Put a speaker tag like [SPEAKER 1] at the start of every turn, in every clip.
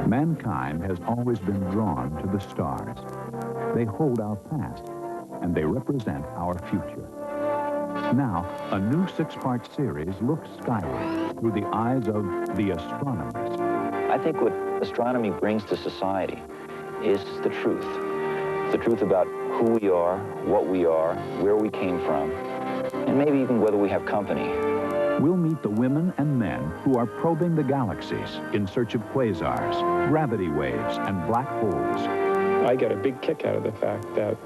[SPEAKER 1] Mankind has always been drawn to the stars. They hold our past, and they represent our future. Now, a new 6-part series looks skyward through the eyes of the astronomers.
[SPEAKER 2] I think what astronomy brings to society is the truth. The truth about who we are, what we are, where we came from, and maybe even whether we have company.
[SPEAKER 1] We'll meet the women and men who are probing the galaxies in search of quasars, gravity waves, and black holes.
[SPEAKER 3] I get a big kick out of the fact that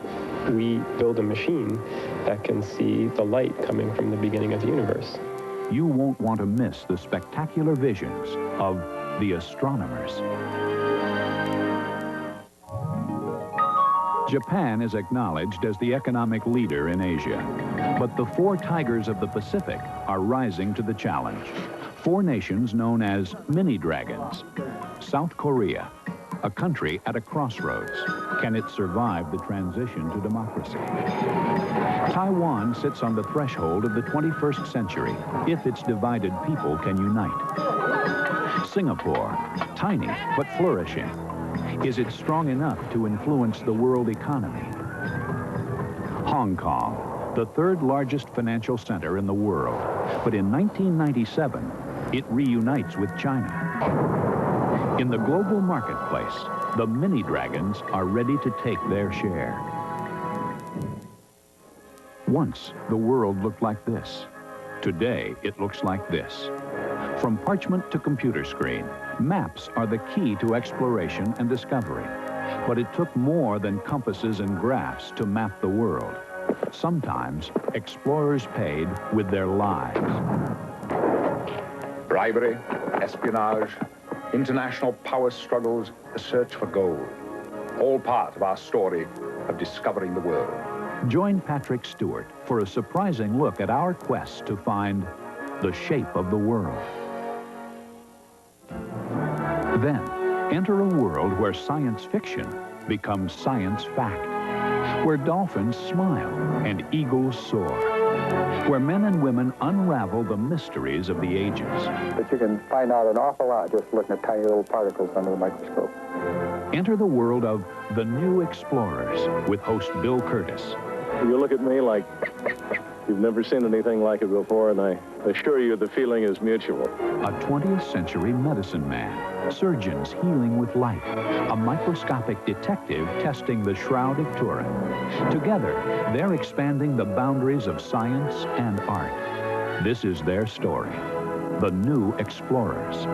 [SPEAKER 3] we build a machine that can see the light coming from the beginning of the universe.
[SPEAKER 1] You won't want to miss the spectacular visions of the astronomers. Japan is acknowledged as the economic leader in Asia, but the 4 tigers of the Pacific are rising to the challenge. 4 nations known as mini-dragons. South Korea, a country at a crossroads. Can it survive the transition to democracy? Taiwan sits on the threshold of the 21st century, if its divided people can unite. Singapore, tiny but flourishing. Is it strong enough to influence the world economy? Hong Kong, the 3rd largest financial center in the world. But in 1997, it reunites with China. In the global marketplace, the mini-dragons are ready to take their share. Once, the world looked like this. Today, it looks like this. From parchment to computer screen, maps are the key to exploration and discovery. But it took more than compasses and graphs to map the world. Sometimes, explorers paid with their lives.
[SPEAKER 4] Bribery, espionage, international power struggles, a search for gold. All part of our story of discovering the world.
[SPEAKER 1] Join Patrick Stewart for a surprising look at our quest to find the shape of the world. Then, enter a world where science fiction becomes science fact, where dolphins smile and eagles soar, where men and women unravel the mysteries of the ages.
[SPEAKER 5] But you can find out an awful lot just looking at tiny little particles under the microscope.
[SPEAKER 1] Enter the world of The New Explorers with host Bill Kurtis.
[SPEAKER 6] You look at me like you've never seen anything like it before, and I assure you the feeling is mutual.
[SPEAKER 1] A 20th century medicine man, surgeons healing with light, a microscopic detective testing the Shroud of Turin. Together, they're expanding the boundaries of science and art. This is their story, The New Explorers.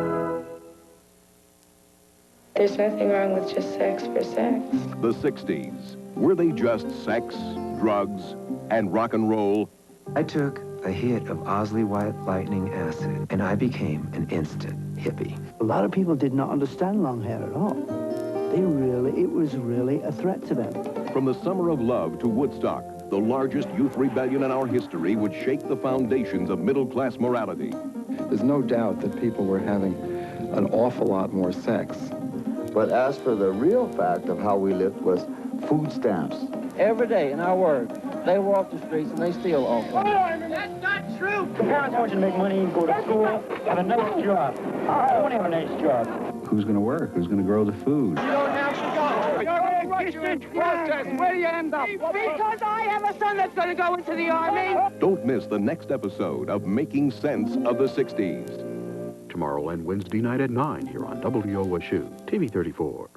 [SPEAKER 7] There's nothing wrong with just sex for sex.
[SPEAKER 8] The 60s. Were they just sex, drugs, and rock and roll?
[SPEAKER 9] I took a hit of Osley White Lightning acid, and I became an instant hippie.
[SPEAKER 10] A lot of people did not understand long hair at all. It was really a threat to them.
[SPEAKER 8] From the Summer of Love to Woodstock, the largest youth rebellion in our history would shake the foundations of middle-class morality.
[SPEAKER 11] There's no doubt that people were having an awful lot more sex.
[SPEAKER 12] But as for the real fact of how we lived was food stamps.
[SPEAKER 13] Every day in our work, they walk the streets and they steal all things.
[SPEAKER 14] That's not true!
[SPEAKER 15] The parents want you to make money, go to school, have a nice job. I want to have a nice job.
[SPEAKER 16] Who's going to work? Who's going to grow the food?
[SPEAKER 14] You don't have to go. You're a protest. Where do you end up?
[SPEAKER 7] Because I have a son that's going to go into the Army.
[SPEAKER 8] Don't miss the next episode of Making Sense of the 60s.
[SPEAKER 17] Tomorrow and Wednesday night at 9 here on WOSU, TV 34.